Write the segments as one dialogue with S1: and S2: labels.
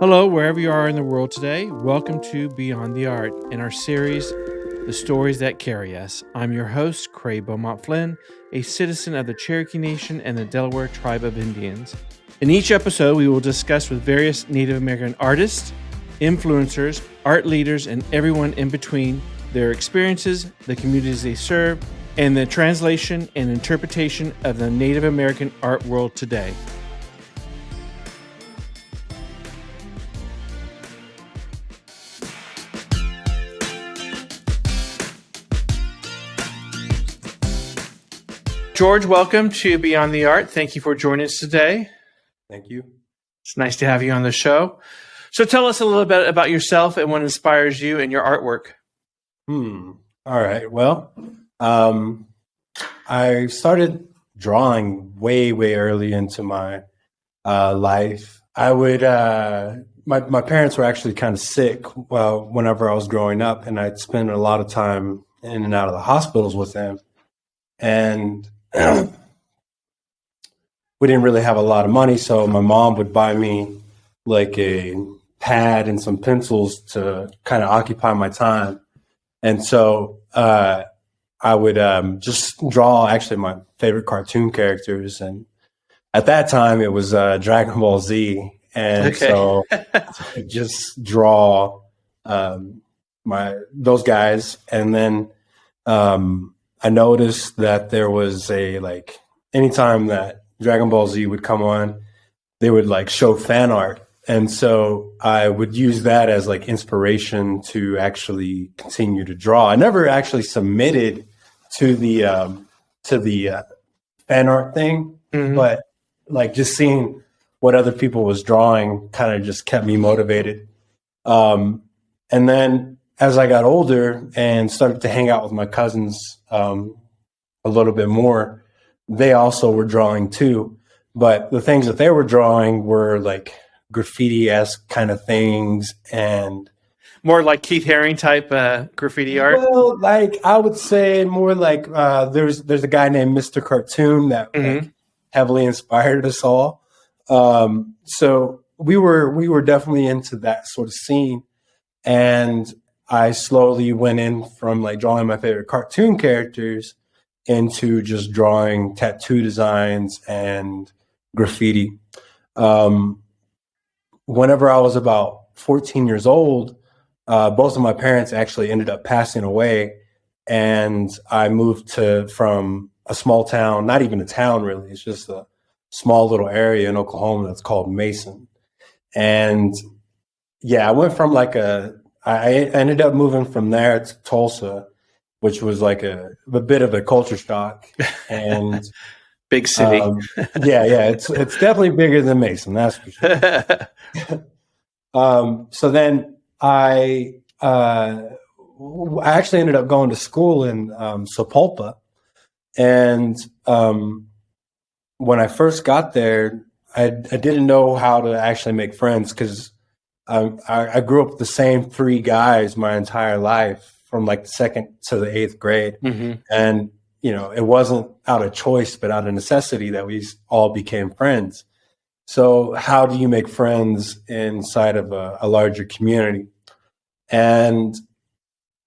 S1: Hello, wherever you are in the world today. Welcome to Beyond the Art in our series, The Stories That Carry Us. I'm your host, Cray Flynn, a citizen of the Cherokee Nation and the Delaware Tribe of Indians. In each episode, we will discuss with various Native American artists, influencers, art leaders, and everyone in between their experiences, the communities they serve, and the translation and interpretation of the Native American art world today. George, welcome to Beyond the Art. Thank you for joining us today.
S2: Thank you.
S1: It's nice to have you on the show. So tell us a little bit about yourself and what inspires you and your artwork.
S2: All right. Well, I started drawing way early into my life. I would, my parents were actually kind of sick whenever I was growing up, and I'd spend a lot of time in and out of the hospitals with them. And we didn't really have a lot of money, so my mom would buy me like a pad and some pencils to kind of occupy my time. And so I would just draw actually my favorite cartoon characters. And at that time, it was Dragon Ball Z. And so I just draw those guys. And then I noticed that there was anytime that Dragon Ball Z would come on, they would show fan art. And so I would use that as inspiration to actually continue to draw. I never actually submitted to the fan art thing, but just seeing what other people was drawing kind of just kept me motivated. And then as I got older and started to hang out with my cousins a little bit more, they also were drawing too. But the things that they were drawing were graffiti-esque kind of things, and
S1: more like Keith Haring type graffiti art.
S2: Well, I would say more there's a guy named Mr. Cartoon that heavily inspired us all. So we were definitely into that sort of scene, and I slowly went in from drawing my favorite cartoon characters into just drawing tattoo designs and graffiti. Whenever I was about 14 years old, both of my parents actually ended up passing away, and I moved from a small town, not even a town really, it's just a small little area in Oklahoma that's called Mason. And yeah, I went from I ended up moving from there to Tulsa, which was a bit of a culture shock. And
S1: big city.
S2: It's definitely bigger than Mason, that's for sure. So then I actually ended up going to school in Sapulpa. And when I first got there, I didn't know how to actually make friends, because I grew up with the same three guys my entire life, from the second to the eighth grade. And, it wasn't out of choice, but out of necessity that we all became friends. So how do you make friends inside of a larger community? And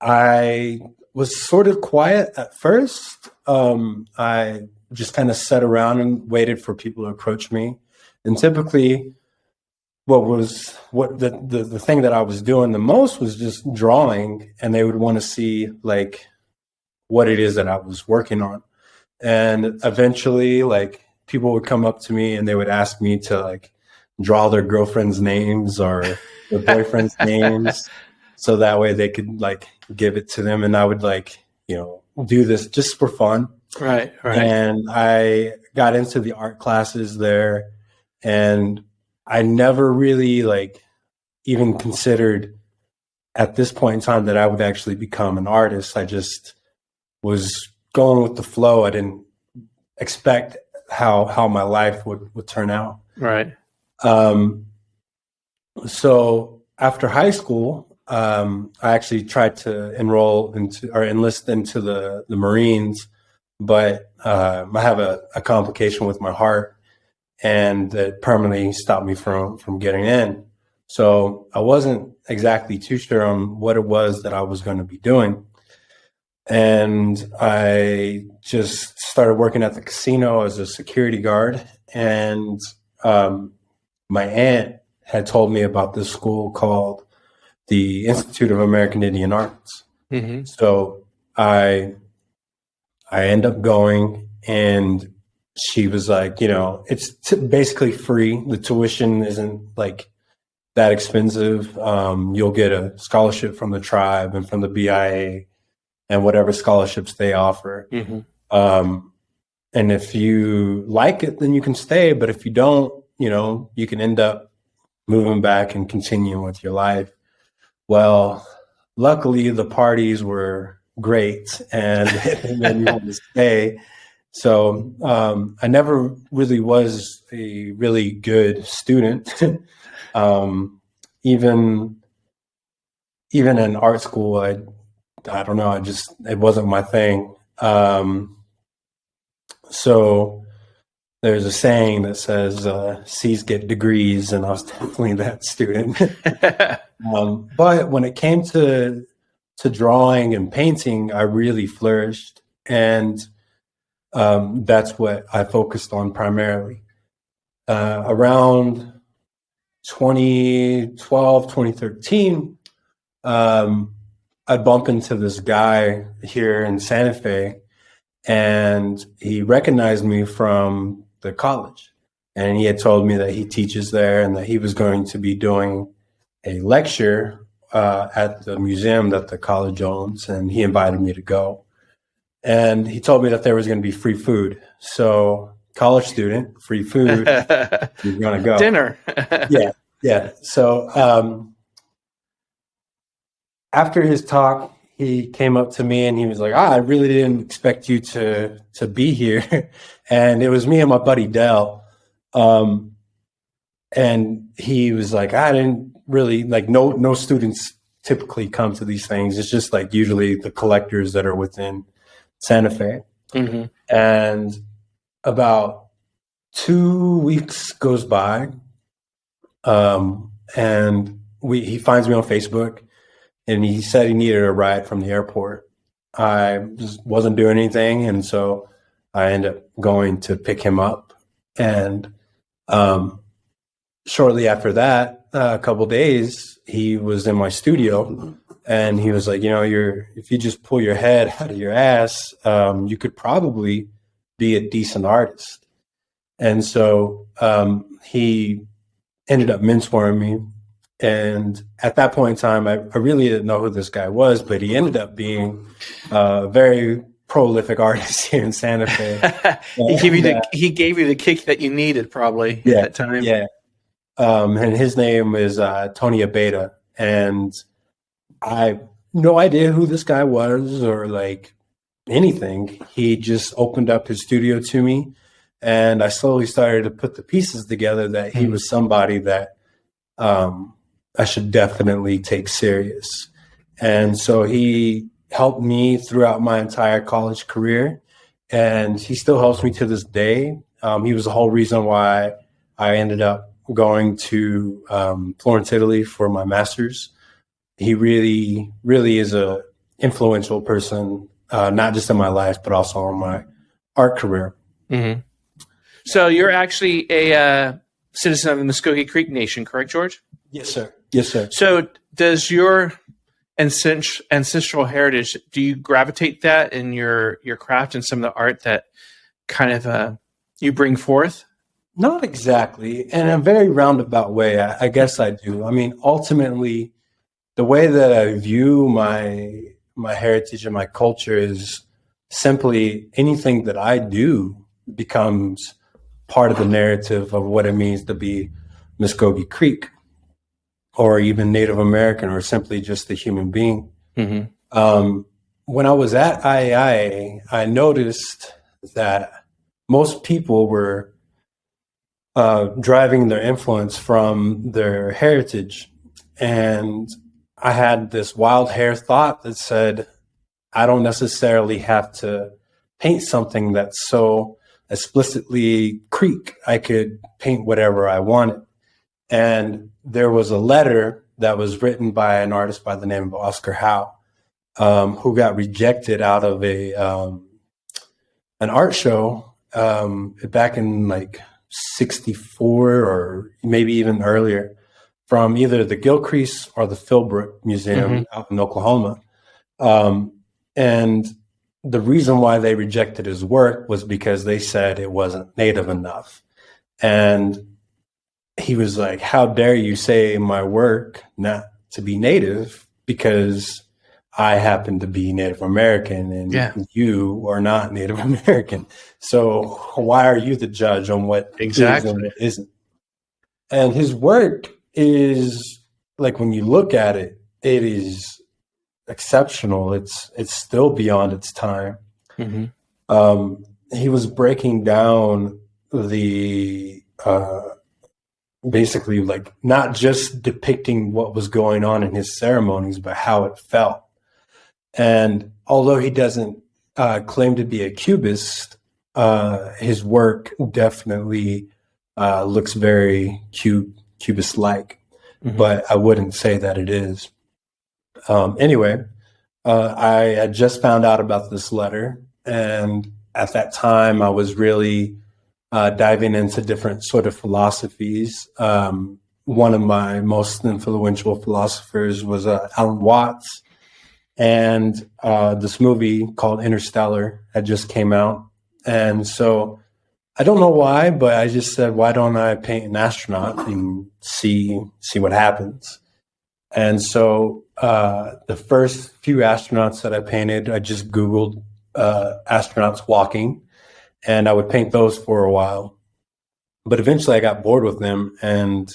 S2: I was sort of quiet at first. I just kind of sat around and waited for people to approach me. And typically the thing that I was doing the most was just drawing, and they would want to see what it is that I was working on. And eventually people would come up to me and they would ask me to draw their girlfriend's names or their boyfriend's names, so that way they could give it to them. And I would do this just for fun.
S1: Right.
S2: And I got into the art classes there, and I never really even considered at this point in time that I would actually become an artist. I just was going with the flow. I didn't expect how my life would turn out.
S1: Right.
S2: So after high school, I actually tried to enlist into the Marines, but I have a complication with my heart, and that permanently stopped me from getting in. So I wasn't exactly too sure on what it was that I was going to be doing. And I just started working at the casino as a security guard. And my aunt had told me about this school called the Institute of American Indian Arts.
S1: Mm-hmm.
S2: So I end up going, and she was like, it's basically free. The tuition isn't like that expensive. You'll get a scholarship from the tribe and from the BIA and whatever scholarships they offer.
S1: Mm-hmm.
S2: And if you like it, then you can stay. But if you don't, you can end up moving back and continuing with your life. Well, luckily the parties were great and then you want to stay. So I never really was a really good student. Even in art school, I don't know, it wasn't my thing. So there's a saying that says C's get degrees, and I was definitely that student. But when it came to drawing and painting, I really flourished, and that's what I focused on primarily. Around 2012, 2013, I'd bump into this guy here in Santa Fe, and he recognized me from the college. And he had told me that he teaches there and that he was going to be doing a lecture at the museum that the college owns, and he invited me to go. And he told me that there was going to be free food. So, college student, free food, you're going to go.
S1: Dinner.
S2: Yeah. So, after his talk, he came up to me and he was like, I really didn't expect you to be here. And it was me and my buddy Dell. And he was like, I didn't really, like, no students typically come to these things. It's just like usually the collectors that are within Santa Fe.
S1: Mm-hmm.
S2: And about 2 weeks goes by. And he finds me on Facebook, and he said he needed a ride from the airport. I just wasn't doing anything, and so I ended up going to pick him up. And shortly after that, a couple of days, he was in my studio, and he was like, if you just pull your head out of your ass, you could probably be a decent artist. And so he ended up mentoring me. And at that point in time, I really didn't know who this guy was, but he ended up being a very prolific artist here in Santa Fe.
S1: He gave you the kick that you needed, probably at that time.
S2: Yeah. And his name is Tony Abeda. And I have no idea who this guy was or like anything. He just opened up his studio to me, and I slowly started to put the pieces together that he was somebody that I should definitely take serious. And so he helped me throughout my entire college career, and he still helps me to this day. He was the whole reason why I ended up going to Florence, Italy for my master's. He really, really is a influential person, not just in my life, but also in my art career.
S1: Mm-hmm. So you're actually a citizen of the Muskogee Creek Nation, correct, George?
S2: Yes, sir. Yes, sir.
S1: So does your ancestral heritage, do you gravitate that in your craft and some of the art that kind of you bring forth?
S2: Not exactly. In a very roundabout way, I guess I do. I mean, ultimately, the way that I view my heritage and my culture is simply anything that I do becomes part of the narrative of what it means to be Muskogee Creek, or even Native American, or simply just a human being. Mm-hmm. When I was at IAI, I noticed that most people were driving their influence from their heritage. And I had this wild hair thought that said, I don't necessarily have to paint something that's so explicitly Creek. I could paint whatever I wanted. And there was a letter that was written by an artist by the name of Oscar Howe, who got rejected out of an art show back in like 64 or maybe even earlier, from either the Gilcrease or the Philbrook Museum out in Oklahoma. And the reason why they rejected his work was because they said it wasn't native enough. And he was like, how dare you say my work not to be native because I happen to be Native American and you are not Native American. So why are you the judge on what is and what isn't? And his work is, like, when you look at it, it is exceptional. It's still beyond its time. He was breaking down the basically, like, not just depicting what was going on in his ceremonies, but how it felt. And although he doesn't claim to be a cubist, his work definitely looks very cubist-like, but I wouldn't say that it is. Anyway, I had just found out about this letter, and at that time I was really diving into different sort of philosophies. One of my most influential philosophers was Alan Watts, and this movie called Interstellar had just came out. And so I don't know why, but I just said, why don't I paint an astronaut and see what happens? And so the first few astronauts that I painted, I just Googled astronauts walking, and I would paint those for a while. But eventually I got bored with them and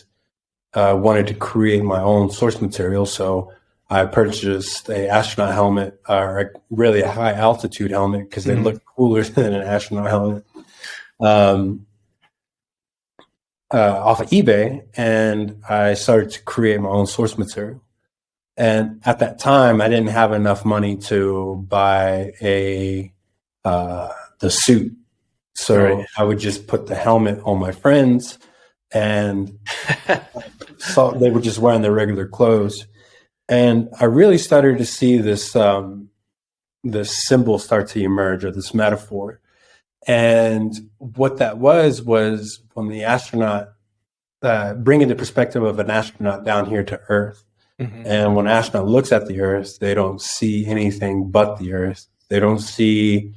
S2: wanted to create my own source material. So I purchased a astronaut helmet, or really a high altitude helmet, because they look cooler than an astronaut helmet, off of eBay. And I started to create my own source material. And at that time, I didn't have enough money to buy the suit. So I would just put the helmet on my friends, and so they were just wearing their regular clothes. And I really started to see this symbol start to emerge, or this metaphor. And what that was when the astronaut, bringing the perspective of an astronaut down here to Earth. And when an astronaut looks at the Earth, they don't see anything but the Earth. They don't see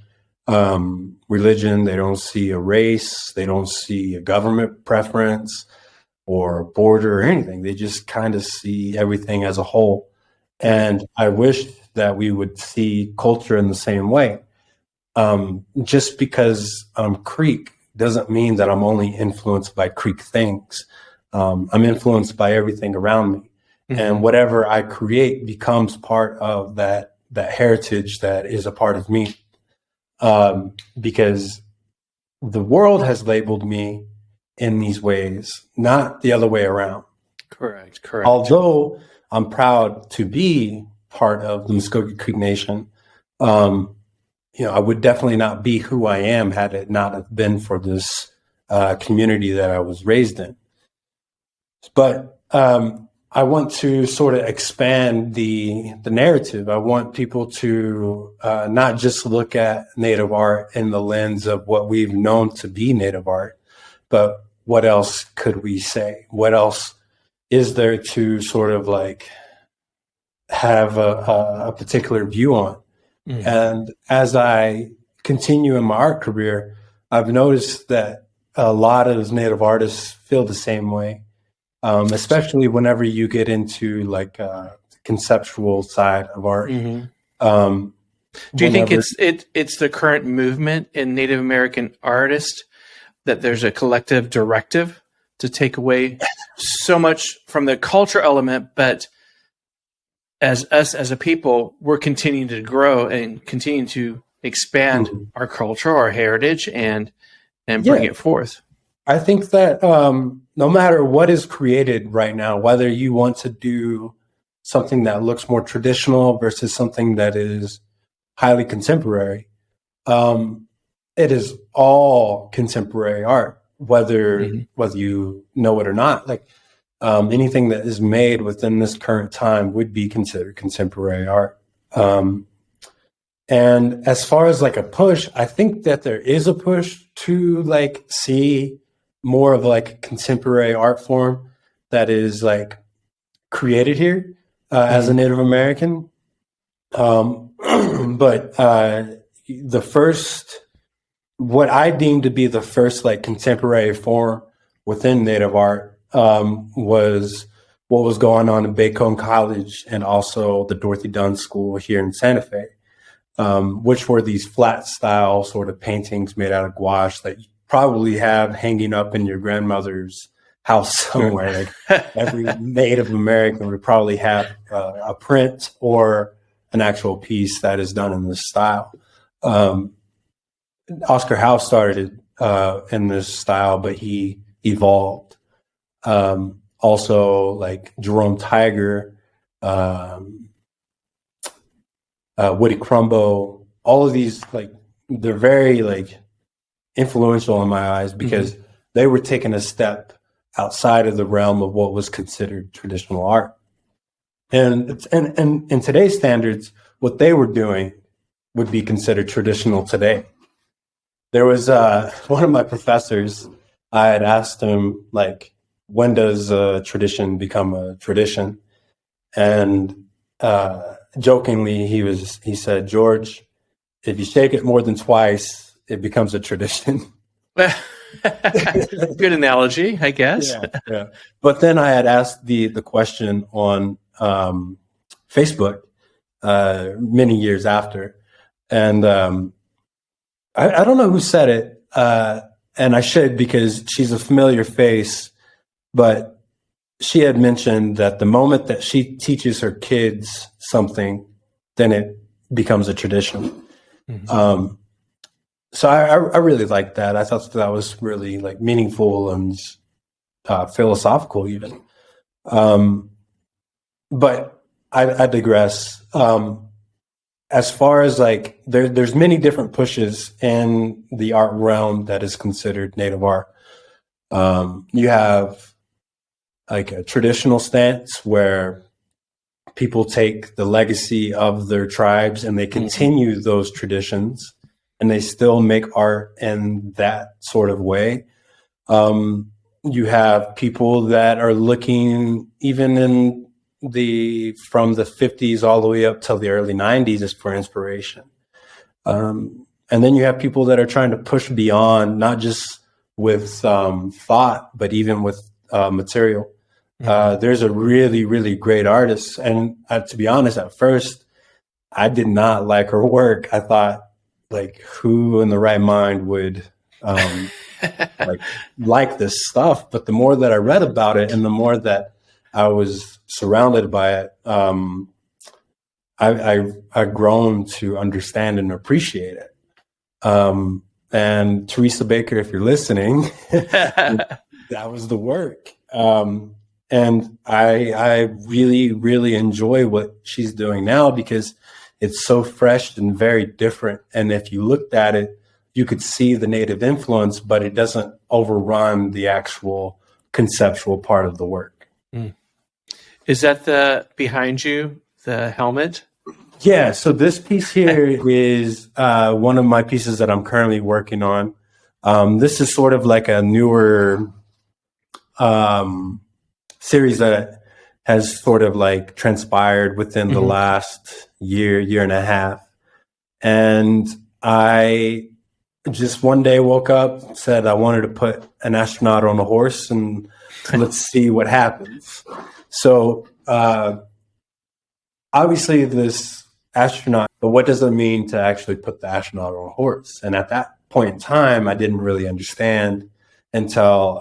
S2: religion. They don't see a race. They don't see a government preference or border or anything. They just kind of see everything as a whole. And I wish that we would see culture in the same way. Just because I'm Creek doesn't mean that I'm only influenced by Creek things. I'm influenced by everything around me. And whatever I create becomes part of that heritage that is a part of me. Because the world has labeled me in these ways, not the other way around.
S1: Correct.
S2: Although I'm proud to be part of the Muskogee Creek Nation, I would definitely not be who I am had it not have been for this community that I was raised in. But I want to sort of expand the narrative. I want people to not just look at Native art in the lens of what we've known to be Native art, but what else could we say? What else is there to sort of like have a particular view on? And as I continue in my art career, I've noticed that a lot of Native artists feel the same way. Especially whenever you get into like the conceptual side of art.
S1: Do you think it's the current movement in Native American artists that there's a collective directive to take away so much from the culture element, but as us as a people, we're continuing to grow and continue to expand our culture, our heritage, and bring it forth?
S2: I think that no matter what is created right now, whether you want to do something that looks more traditional versus something that is highly contemporary, it is all contemporary art, whether you know it or not. Like anything that is made within this current time would be considered contemporary art. And as far as like a push, I think that there is a push to like see more of like a contemporary art form that is like created here as a Native American. But the first, what I deem to be the first like contemporary form within Native art was what was going on in Bacone College and also the Dorothy Dunn School here in Santa Fe. Which were these flat style sort of paintings made out of gouache that you probably have hanging up in your grandmother's house somewhere. Like every Native American would probably have a print or an actual piece that is done in this style. Oscar House started in this style, but he evolved. Also, like Jerome Tiger, Woody Crumbo, all of these, like, they're very like influential in my eyes because they were taking a step outside of the realm of what was considered traditional art. And in today's standards, what they were doing would be considered traditional today. There was one of my professors, I had asked him, like, when does a tradition become a tradition? And jokingly, he said, George, if you shake it more than twice, it becomes a tradition.
S1: Good analogy, I guess.
S2: Yeah. But then I had asked the question on Facebook many years after, and I don't know who said it, and I should because she's a familiar face, but she had mentioned that the moment that she teaches her kids something, then it becomes a tradition. So I really liked that. I thought that was really like meaningful and philosophical even. But I digress. As far as like, there's many different pushes in the art realm that is considered Native art. You have like a traditional stance where people take the legacy of their tribes and they continue those traditions and they still make art in that sort of way. You have people that are looking even in from the 50s all the way up till the early 90s as for inspiration. And then you have people that are trying to push beyond, not just with thought, but even with material. There's a really, really great artist. And to be honest, at first, I did not like her work. I thought, like, who in the right mind would like this stuff? But the more that I read about it and the more that I was surrounded by it, I've grown to understand and appreciate it. And Teresa Baker, if you're listening, that was the work. And I really, really enjoy what she's doing now because it's so fresh and very different. And if you looked at it, you could see the Native influence, but it doesn't overrun the actual conceptual part of the work.
S1: Is that behind you, the helmet?
S2: Yeah. So this piece here is one of my pieces that I'm currently working on. This is sort of like a newer series that has sort of like transpired within the last year and a half. And I just one day woke up, said I wanted to put an astronaut on a horse and let's see what happens. So obviously this astronaut, but what does it mean to actually put the astronaut on a horse? And at that point in time, I didn't really understand until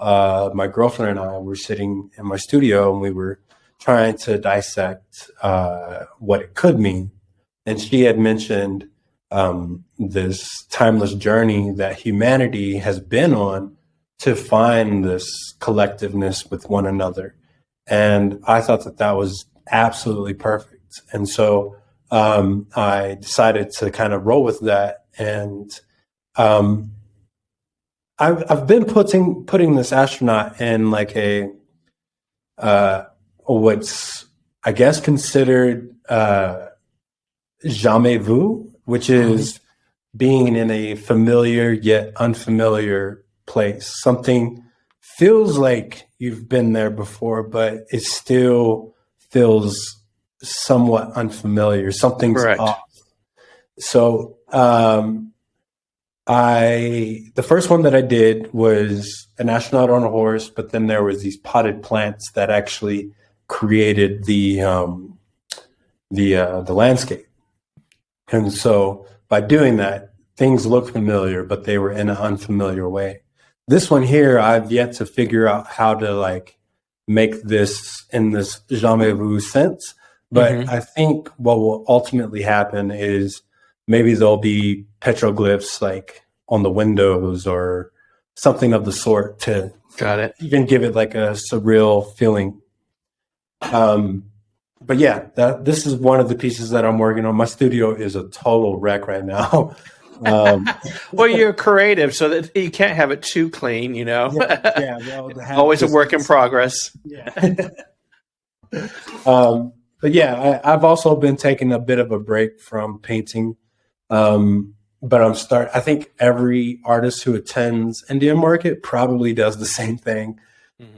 S2: my girlfriend and I were sitting in my studio and we were trying to dissect what it could mean. And she had mentioned this timeless journey that humanity has been on to find this collectiveness with one another. And I thought that that was absolutely perfect. And so I decided to kind of roll with that. And I've been putting this astronaut in like a what's, I guess, considered jamais vu, which is being in a familiar yet unfamiliar place. Something feels like you've been there before, but it still feels somewhat unfamiliar. Something's
S1: Correct.
S2: off. So the first one that I did was an astronaut on a horse, but then there was these potted plants that actually created the landscape. And so by doing that, things looked familiar, but they were in an unfamiliar way. This one here, I've yet to figure out how to like make this in this jamais vu sense. But I think what will ultimately happen is maybe there'll be petroglyphs like on the windows or something of the sort to even give it like a surreal feeling. But yeah, this is one of the pieces that I'm working on. My studio is a total wreck right now.
S1: Well, you're creative, so that you can't have it too clean, you know.
S2: Well,
S1: always a work in progress.
S2: Yeah. But yeah, I've also been taking a bit of a break from painting. But I think every artist who attends Indian Market probably does the same thing.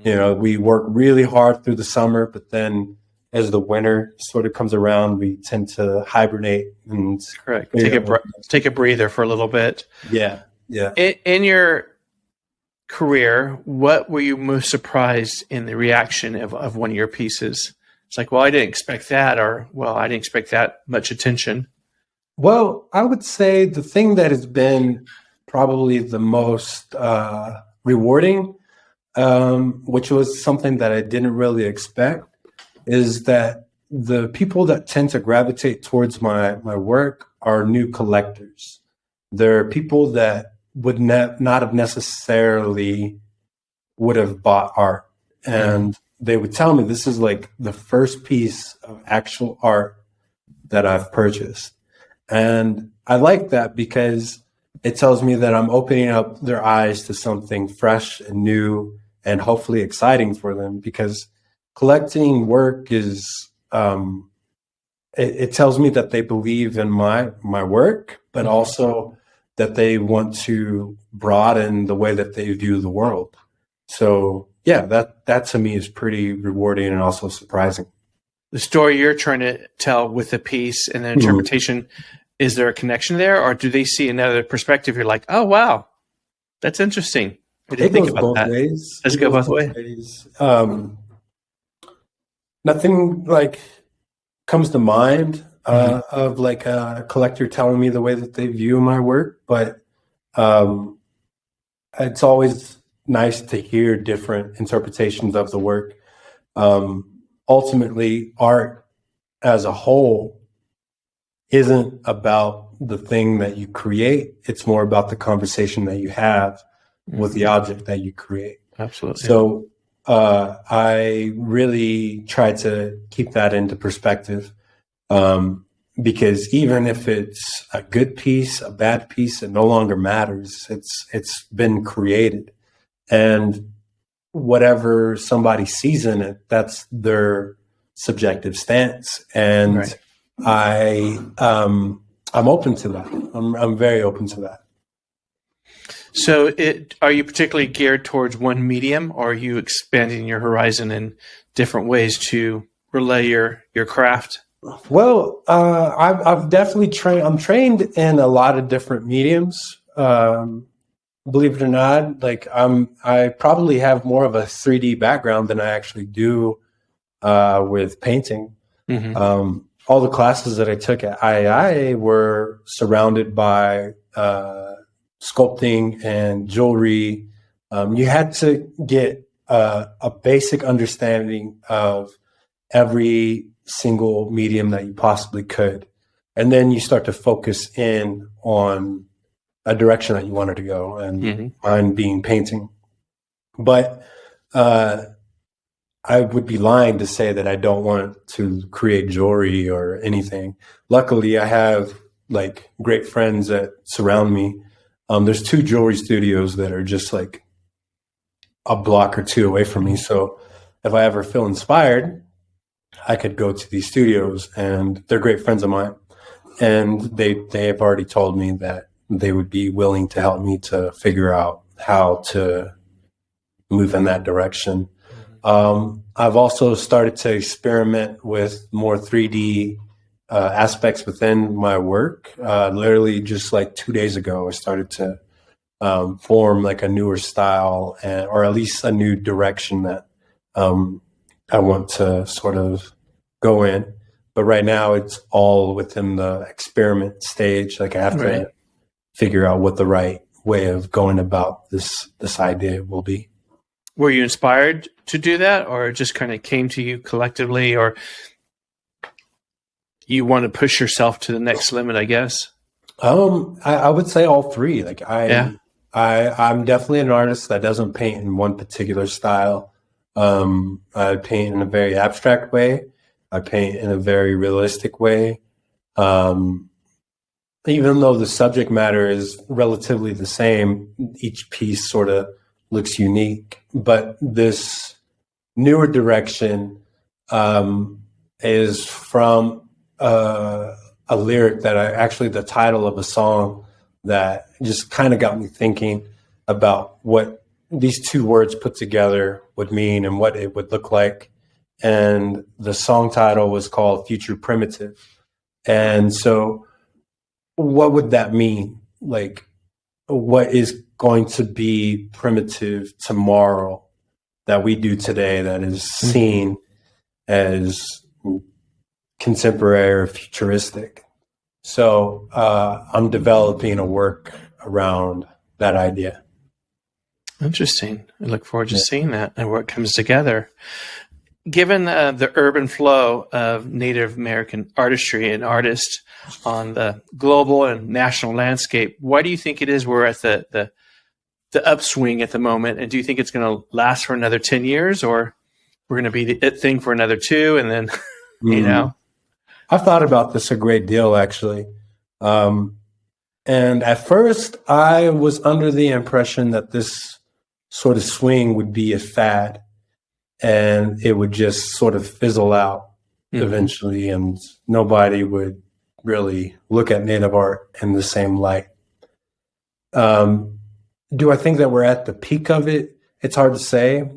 S2: You know, we work really hard through the summer, but then as the winter sort of comes around, we tend to hibernate and
S1: correct. Take a breather for a little bit.
S2: Yeah.
S1: In your career, what were you most surprised in the reaction of one of your pieces? It's like, well, I didn't expect that, or well, I didn't expect that much attention.
S2: Well, I would say the thing that has been probably the most rewarding, which was something that I didn't really expect, is that the people that tend to gravitate towards my work are new collectors. They're people that would not have necessarily would have bought art. And they would tell me this is like the first piece of actual art that I've purchased. And I like that because it tells me that I'm opening up their eyes to something fresh and new and hopefully exciting for them, because collecting work is, it tells me that they believe in my work, but also that they want to broaden the way that they view the world. So yeah, that to me is pretty rewarding and also surprising.
S1: The story you're trying to tell with the piece and the interpretation, is there a connection there, or do they see another perspective? You're like, oh, wow, that's interesting. I didn't think about that. Does it go both ways?
S2: Nothing like comes to mind of like a collector telling me the way that they view my work, but it's always nice to hear different interpretations of the work. Ultimately, art as a whole isn't about the thing that you create. It's more about the conversation that you have with the object that you create.
S1: Absolutely.
S2: So I really try to keep that into perspective, because even if it's a good piece, a bad piece, it no longer matters. It's been created, and whatever somebody sees in it, that's their subjective stance. And I'm open to that. I'm very open to that.
S1: So are you particularly geared towards one medium, or are you expanding your horizon in different ways to relay your craft?
S2: Well, I've definitely I'm trained in a lot of different mediums. Believe it or not, like I probably have more of a 3D background than I actually do with painting. All the classes that I took at IAI were surrounded by sculpting and jewelry. You had to get a basic understanding of every single medium that you possibly could. And then you start to focus in on a direction that you wanted to go, and mine being painting. But I would be lying to say that I don't want to create jewelry or anything. Luckily, I have like great friends that surround me. There's 2 jewelry studios that are just like a block or 2 away from me. So if I ever feel inspired, I could go to these studios, and they're great friends of mine. And they have already told me that they would be willing to help me to figure out how to move in that direction. I've also started to experiment with more 3D aspects within my work. Literally just like 2 days ago, I started to form like a newer style, or at least a new direction that I want to sort of go in. But right now it's all within the experiment stage. Like I have to figure out what the right way of going about this idea will be.
S1: Were you inspired to do that, or it just kind of came to you collectively, or you want to push yourself to the next limit, I guess?
S2: I would say all three. Like I'm definitely an artist that doesn't paint in one particular style. I paint in a very abstract way. I paint in a very realistic way. Even though the subject matter is relatively the same, each piece sort of looks unique. But this newer direction is from a lyric that the title of a song that just kind of got me thinking about what these two words put together would mean and what it would look like. And the song title was called Future Primitive. And so what would that mean? Like, what is going to be primitive tomorrow that we do today that is seen as contemporary or futuristic? So I'm developing a work around that idea.
S1: Interesting. I look forward to seeing that and where it comes together. Given the urban flow of Native American artistry and artists on the global and national landscape, why do you think it is we're at the upswing at the moment? And do you think it's going to last for another 10 years, or we're going to be the it thing for another 2, and then, you know?
S2: I've thought about this a great deal, actually. And at first, I was under the impression that this sort of swing would be a fad, and it would just sort of fizzle out eventually, and nobody would really look at Native art in the same light. Do I think that we're at the peak of it? It's hard to say.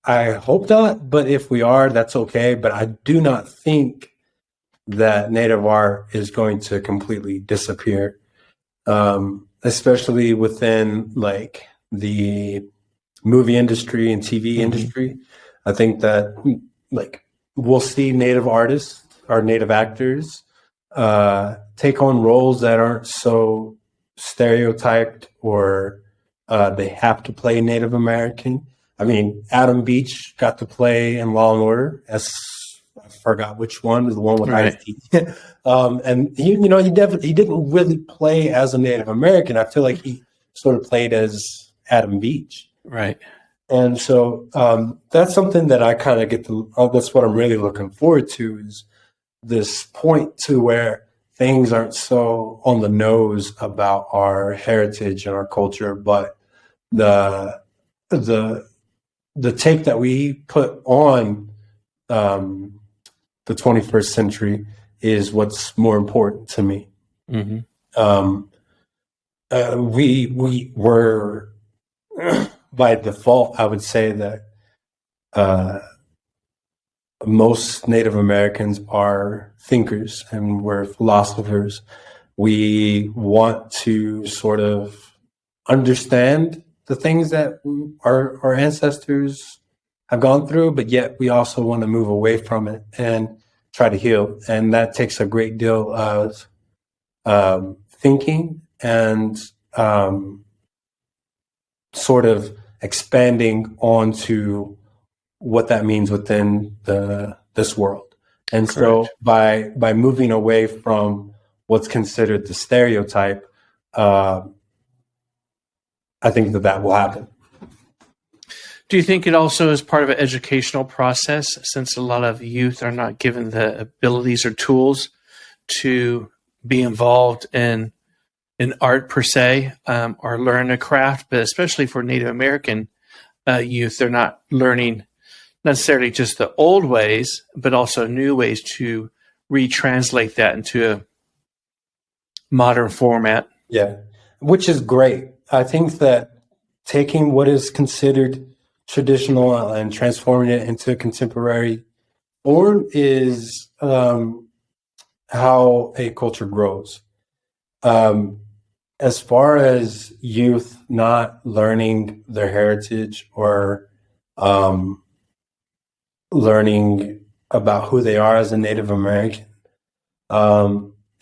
S2: I hope not, but if we are, that's okay. But I do not think that Native art is going to completely disappear, especially within like the movie industry and TV industry. I think that like we'll see Native artists or Native actors take on roles that aren't so stereotyped, or they have to play Native American. I mean, Adam Beach got to play in Law and Order as I forgot which one, the one with Ice-T. And he didn't really play as a Native American. I feel like he sort of played as Adam Beach.
S1: Right.
S2: And so that's something that I kind of that's what I'm really looking forward to, is this point to where things aren't so on the nose about our heritage and our culture, but the take that we put on the 21st century is what's more important to me. We were by default, I would say that most Native Americans are thinkers and we're philosophers. We want to sort of understand the things that our ancestors have gone through, but yet we also want to move away from it and try to heal. And that takes a great deal of thinking and sort of expanding onto what that means within this world. And so by moving away from what's considered the stereotype, I think that will happen.
S1: Do you think it also is part of an educational process, since a lot of youth are not given the abilities or tools to be involved in art per se, or learn a craft, but especially for Native American youth. They're not learning necessarily just the old ways, but also new ways to retranslate that into a modern format.
S2: Yeah, which is great. I think that taking what is considered traditional and transforming it into contemporary form is how a culture grows. As far as youth not learning their heritage or learning about who they are as a Native American,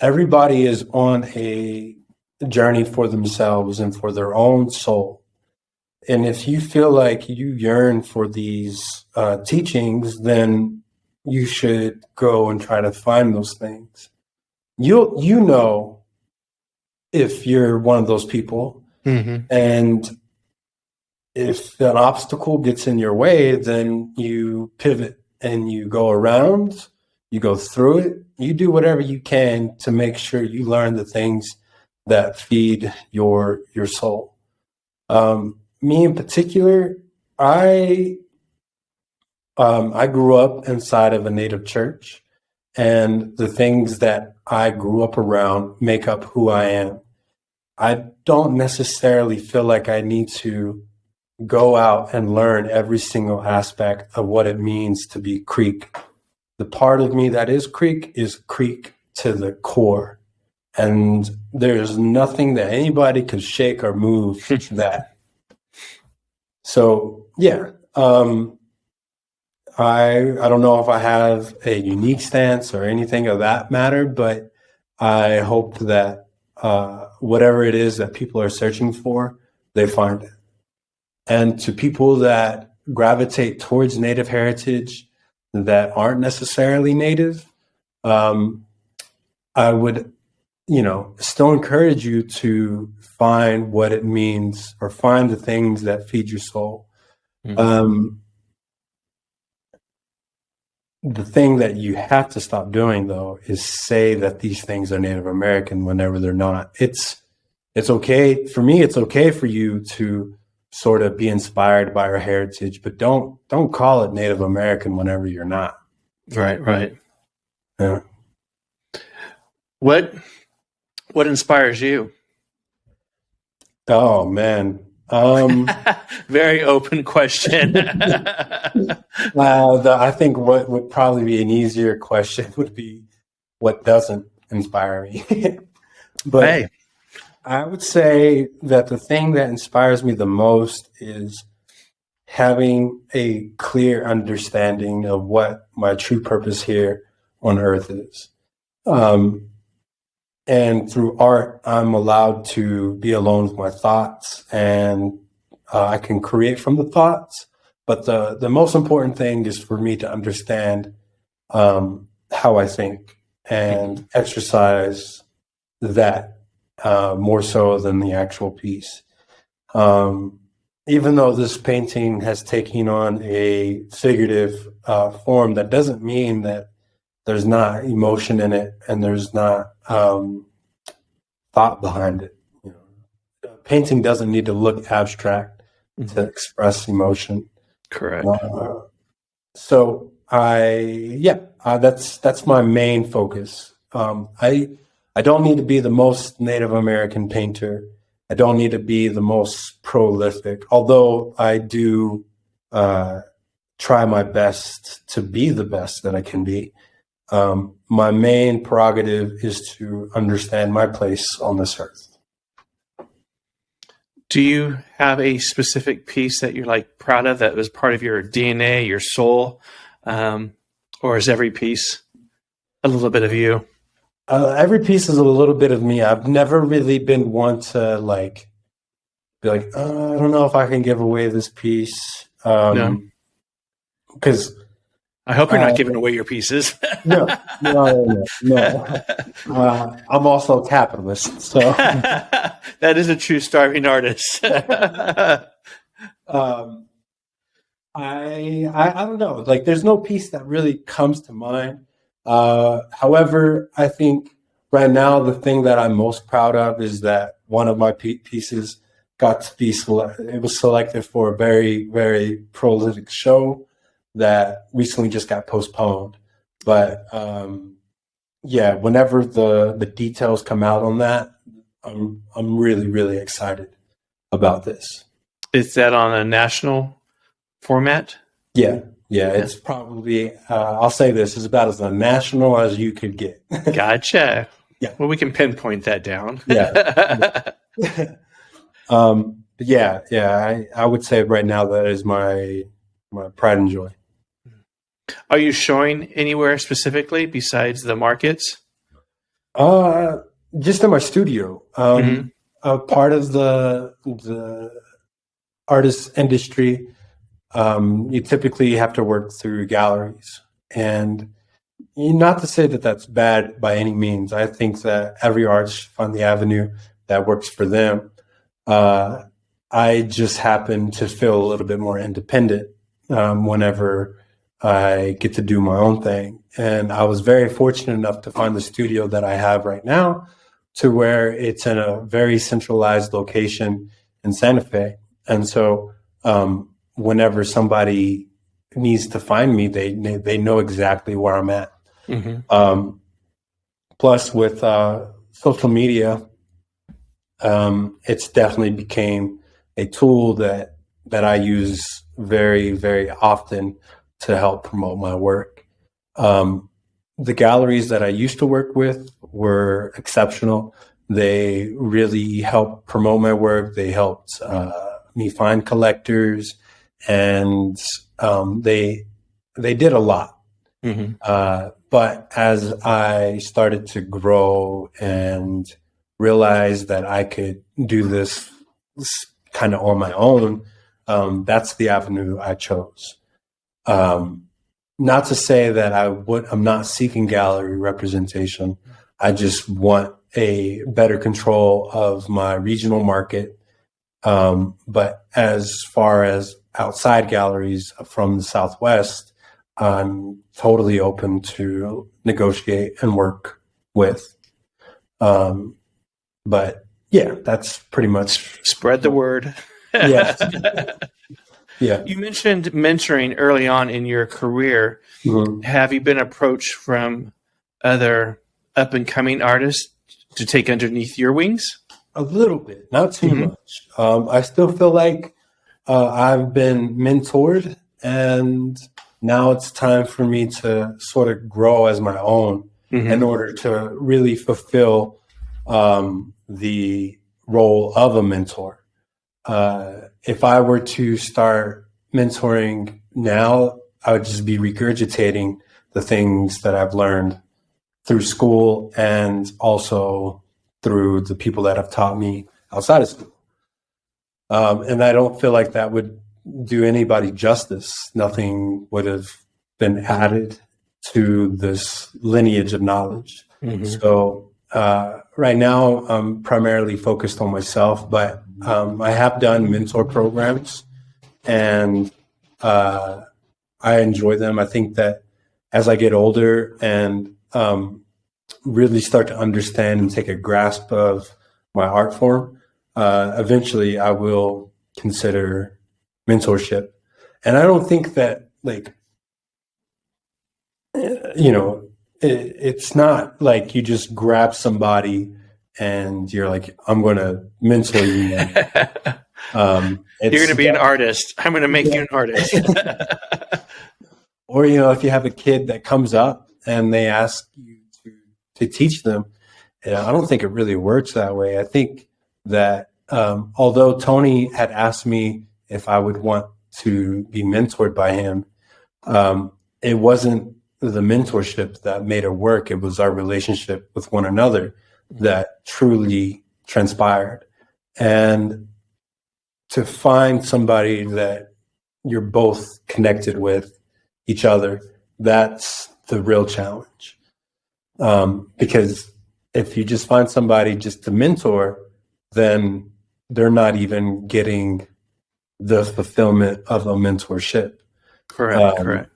S2: everybody is on a journey for themselves and for their own soul. And if you feel like you yearn for these teachings, then you should go and try to find those things. You know if you're one of those people, and if an obstacle gets in your way, then you pivot and you go around, you go through it, you do whatever you can to make sure you learn the things that feed your soul. Me in particular, I grew up inside of a Native church, and the things that I grew up around make up who I am. I don't necessarily feel like I need to go out and learn every single aspect of what it means to be Creek. The part of me that is Creek to the core. And there's nothing that anybody could shake or move that. So, yeah, I don't know if I have a unique stance or anything of that matter, but I hope that whatever it is that people are searching for, they find it. And to people that gravitate towards Native heritage that aren't necessarily Native, I would, still encourage you to find what it means or find the things that feed your soul. The thing that you have to stop doing, though, is say that these things are Native American whenever they're not. It's okay for me. It's okay for you to sort of be inspired by our heritage, but don't call it Native American whenever you're not.
S1: Right.
S2: Yeah.
S1: What inspires you?
S2: Oh man.
S1: Very open question.
S2: I think what would probably be an easier question would be what doesn't inspire me. But
S1: hey.
S2: I would say that the thing that inspires me the most is having a clear understanding of what my true purpose here on earth is. And through art, I'm allowed to be alone with my thoughts, and I can create from the thoughts. But the most important thing is for me to understand how I think and exercise that more so than the actual piece. Even though this painting has taken on a figurative form, that doesn't mean that there's not emotion in it and there's not thought behind it. Painting doesn't need to look abstract to express emotion.
S1: Correct.
S2: So that's my main focus. I don't need to be the most Native American painter. I don't need to be the most prolific, although I do try my best to be the best that I can be. My main prerogative is to understand my place on this earth.
S1: Do you have a specific piece that you're proud of that was part of your DNA, your soul? Or is every piece a little bit of you?
S2: Every piece is a little bit of me. I've never really been one to be like, I don't know if I can give away this piece.
S1: No.
S2: Because
S1: I hope you're not giving away your pieces.
S2: No. I'm also a capitalist, so
S1: that is a true starving artist.
S2: I don't know. There's no piece that really comes to mind. However, I think right now the thing that I'm most proud of is that one of my pieces got to be it was selected for a very, very prolific show that recently just got postponed. But yeah, whenever the details come out on that, I'm really, really excited about this.
S1: Is that on a national format?
S2: Yeah, it's probably, I'll say this, is about as national as you could get.
S1: Gotcha.
S2: Yeah.
S1: Well, we can pinpoint that down.
S2: Yeah. I would say right now that is my pride and joy.
S1: Are you showing anywhere specifically besides the markets?
S2: Just in my studio. Part of the artist industry, you typically have to work through galleries, and not to say that that's bad by any means. I think that every artist should find the avenue that works for them. I just happen to feel a little bit more independent whenever I get to do my own thing. And I was very fortunate enough to find the studio that I have right now, to where it's in a very centralized location in Santa Fe. And so whenever somebody needs to find me, they know exactly where I'm at. Plus, with social media, it's definitely became a tool that I use very, very often to help promote my work. The galleries that I used to work with were exceptional. They really helped promote my work. They helped me find collectors, and they did a lot. But as I started to grow and realize that I could do this kind of on my own, that's the avenue I chose. Not to say that I'm not seeking gallery representation. I just want a better control of my regional market. But as far as outside galleries from the Southwest, I'm totally open to negotiate and work with. But yeah, that's pretty much.
S1: Spread the word.
S2: Yeah. Yeah.
S1: You mentioned mentoring early on in your career. Have you been approached from other up and coming artists to take underneath your wings?
S2: A little bit, not too much. I still feel like I've been mentored, and now it's time for me to sort of grow as my own in order to really fulfill the role of a mentor. If I were to start mentoring now, I would just be regurgitating the things that I've learned through school and also through the people that have taught me outside of school. And I don't feel like that would do anybody justice. Nothing would have been added to this lineage of knowledge. So right now, I'm primarily focused on myself, but I have done mentor programs, and I enjoy them. I think that as I get older and really start to understand and take a grasp of my art form, eventually I will consider mentorship. And I don't think that, like, it's not like you just grab somebody and you're like, I'm going to mentor you.
S1: You're going to be an artist. I'm going to make you an artist.
S2: Or, if you have a kid that comes up and they ask you to teach them, I don't think it really works that way. I think that although Tony had asked me if I would want to be mentored by him, it wasn't the mentorship that made it work. It was our relationship with one another that truly transpired. And to find somebody that you're both connected with each other, that's the real challenge. Because if you just find somebody just to mentor, then they're not even getting the fulfillment of a mentorship.
S1: Correct.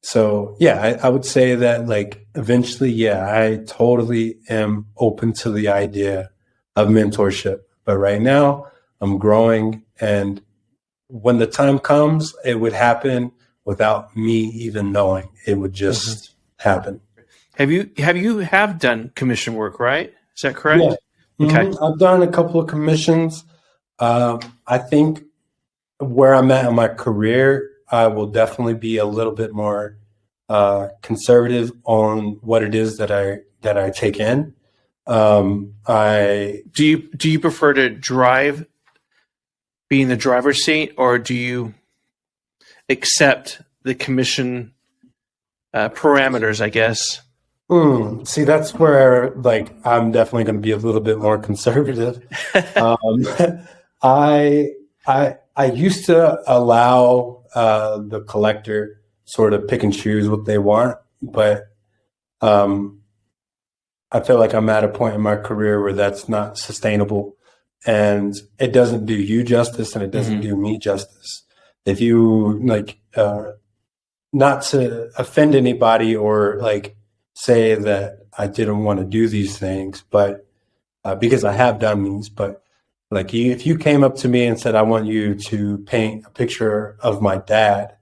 S2: So yeah, I would say that, like, eventually, I totally am open to the idea of mentorship. But right now, I'm growing, and when the time comes, it would happen without me even knowing. It would just happen.
S1: Have you done commission work, right? Is that correct?
S2: Yeah.
S1: Okay.
S2: I've done a couple of commissions. I think where I'm at in my career, I will definitely be a little bit more conservative on what it is that I take in. I
S1: Do you prefer to be in the driver's seat, or do you accept the commission parameters, I guess?
S2: See, that's where like I'm definitely going to be a little bit more conservative. I I used to allow the collector sort of pick and choose what they want, but I feel like I'm at a point in my career where that's not sustainable, and it doesn't do you justice, and it doesn't do me justice. If you like, not to offend anybody or like say that I didn't want to do these things, but because I have done these, but like if you came up to me and said, I want you to paint a picture of my dad,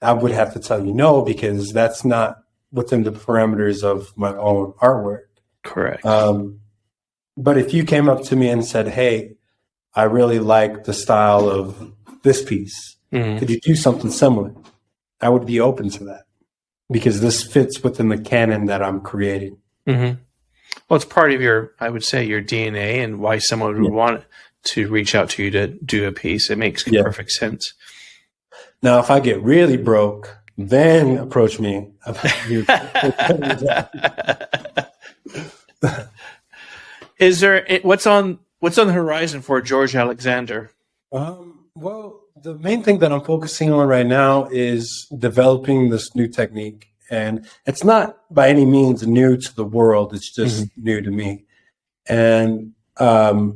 S2: I would have to tell you no, because that's not within the parameters of my own artwork.
S1: Correct.
S2: But if you came up to me and said, hey, I really like the style of this piece, could you do something similar? I would be open to that, because this fits within the canon that I'm creating.
S1: Well, it's part of I would say, your DNA, and why someone would want to reach out to you to do a piece. It makes perfect sense.
S2: Now, if I get really broke, then approach me.
S1: Is there what's on the horizon for George Alexander?
S2: Well, the main thing that I'm focusing on right now is developing this new technique. And it's not by any means new to the world. It's just new to me. And I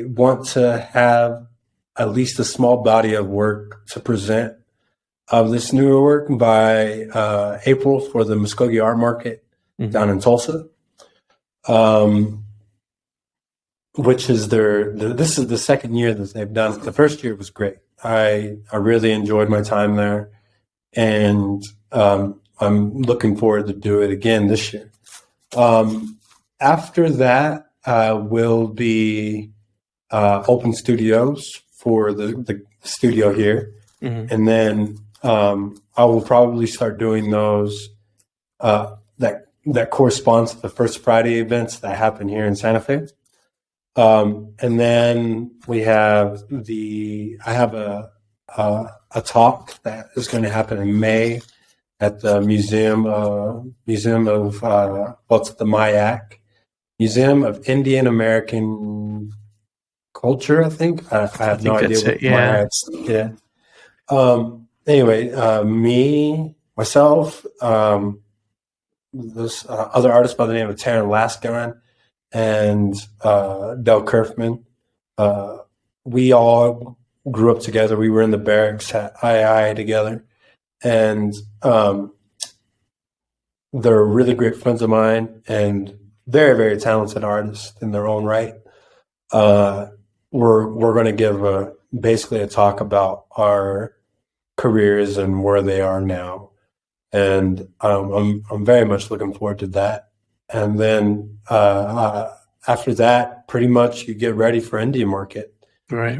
S2: want to have at least a small body of work to present of this newer work by April for the Muskogee Art Market down in Tulsa. Which is this is the second year that they've done it. The first year was great. I really enjoyed my time there, and I'm looking forward to do it again this year. After that, will be open studios for the studio here, and then I will probably start doing those that corresponds to the First Friday events that happen here in Santa Fe. And then I have a talk that is going to happen in May at the Museum of it's at the MIAC, Museum of Indian American Culture, I think. I have no idea what MIAC. Yeah. Anyway, myself, this other artist by the name of Taryn Laskin, and Del Kerfman. We all grew up together. We were in the barracks at II together. And they're really great friends of mine and very, very talented artists in their own right. We're going to give basically a talk about our careers and where they are now. And I'm very much looking forward to that. And then after that, pretty much you get ready for Indian Market,
S1: right.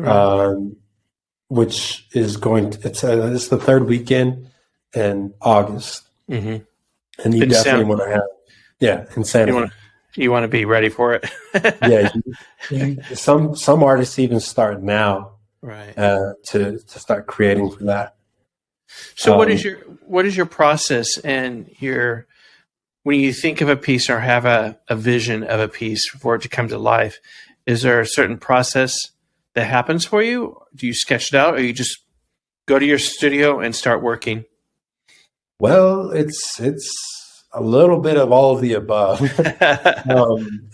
S2: Which is it's the third weekend in August, and you definitely want to have insanity.
S1: You want to be ready for it.
S2: Some artists even start now,
S1: right,
S2: to start creating for that.
S1: So what is your process and when you think of a piece or have a vision of a piece for it to come to life? Is there a certain process that happens for you? Do you sketch it out, or you just go to your studio and start working?
S2: Well, it's a little bit of all of the above.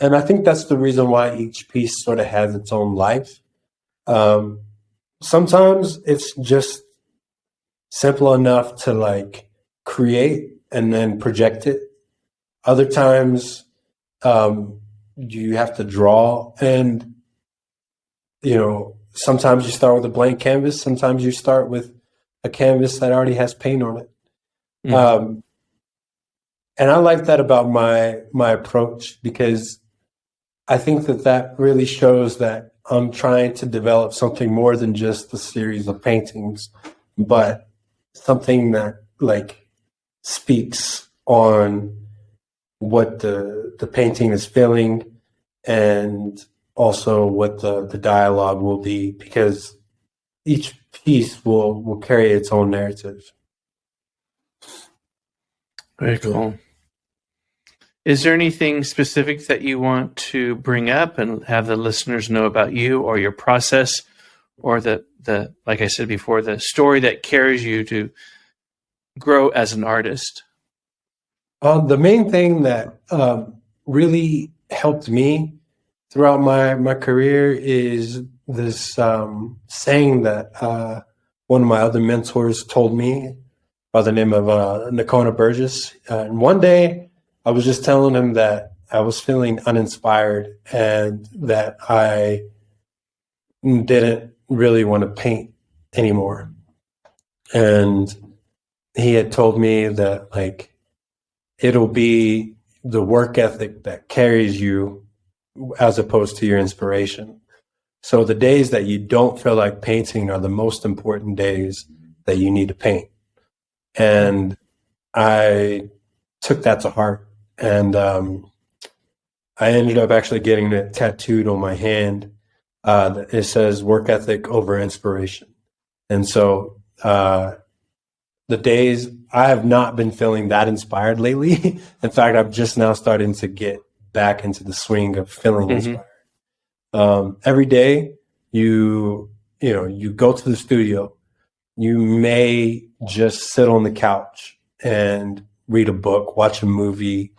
S2: And I think that's the reason why each piece sort of has its own life. Sometimes it's just simple enough to like create and then project it. Other times, you have to draw, and sometimes you start with a blank canvas. Sometimes you start with a canvas that already has paint on it.
S1: Mm.
S2: And I like that about my approach, because I think that really shows that I'm trying to develop something more than just a series of paintings, but something that like speaks on what the painting is feeling, and also what the dialogue will be, because each piece will carry its own narrative.
S1: Very cool. Is there anything specific that you want to bring up and have the listeners know about you or your process, or the like I said before, the story that carries you to grow as an artist?
S2: The main thing that really helped me throughout my career is this saying that one of my other mentors told me, by the name of Nakona Burgess. And one day I was just telling him that I was feeling uninspired and that I didn't really want to paint anymore. And he had told me that, like, it'll be the work ethic that carries you as opposed to your inspiration. So the days that you don't feel like painting are the most important days that you need to paint. And I took that to heart. And I ended up actually getting it tattooed on my hand. It says work ethic over inspiration. And so the days I have not been feeling that inspired lately. In fact, I'm just now starting to get back into the swing of feeling inspired. Every day you go to the studio, you may just sit on the couch and read a book, watch a movie.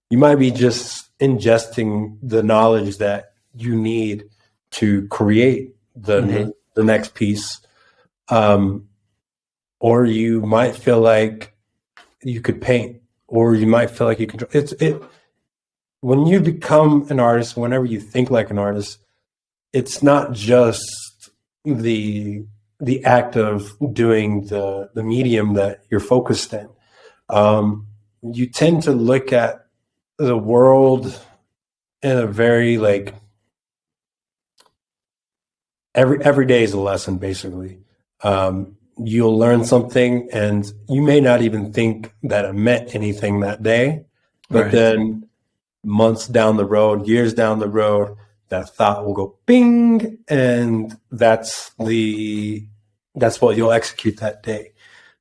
S2: You might be just ingesting the knowledge that you need to create the next piece. Or you might feel like you could paint, or you might feel like you can. When you become an artist, whenever you think like an artist, it's not just the act of doing the medium that you're focused in. You tend to look at the world in a very, like, every day is a lesson, basically. You'll learn something and you may not even think that it meant anything that day, but then months down the road, years down the road, that thought will go bing, and that's what you'll execute that day.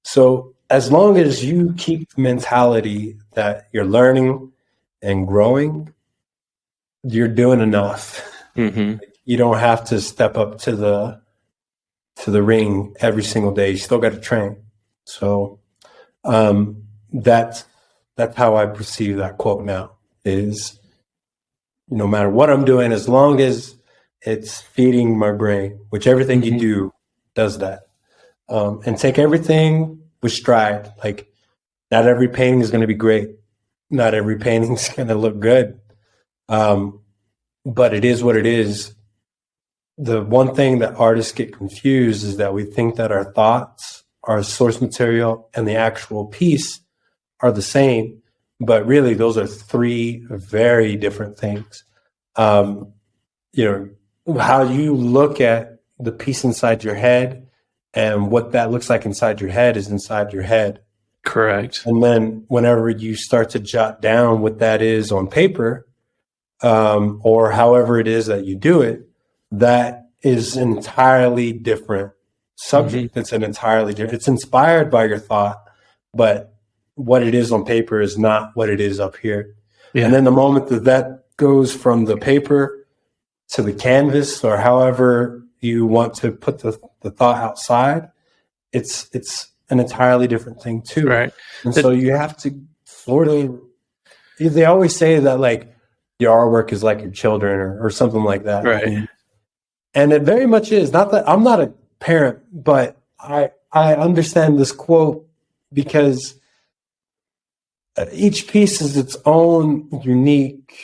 S2: So as long as you keep the mentality that you're learning and growing, you're doing enough. You don't have to step up to the ring every single day. You still got to train. So that's how I perceive that quote now, is no matter what I'm doing, as long as it's feeding my brain, which everything you do does that. And take everything with stride. Like, not every painting is going to be great. Not every painting is going to look good. But it is what it is. The one thing that artists get confused is that we think that our thoughts, our source material, and the actual piece are the same, but really those are three very different things. How you look at the piece inside your head and what that looks like inside your head is inside your head.
S1: Correct.
S2: And then whenever you start to jot down what that is on paper, or however it is that you do it, that is an entirely different subject. It's an entirely different. It's inspired by your thought, but what it is on paper is not what it is up here. And then the moment that goes from the paper to the canvas, or however you want to put the thought outside, it's an entirely different thing too.
S1: Right.
S2: And so you have to sort of, they always say that, like, your artwork is like your children, or something like that.
S1: Right.
S2: And it very much is. Not that I'm not a parent, but I understand this quote, because each piece is its own unique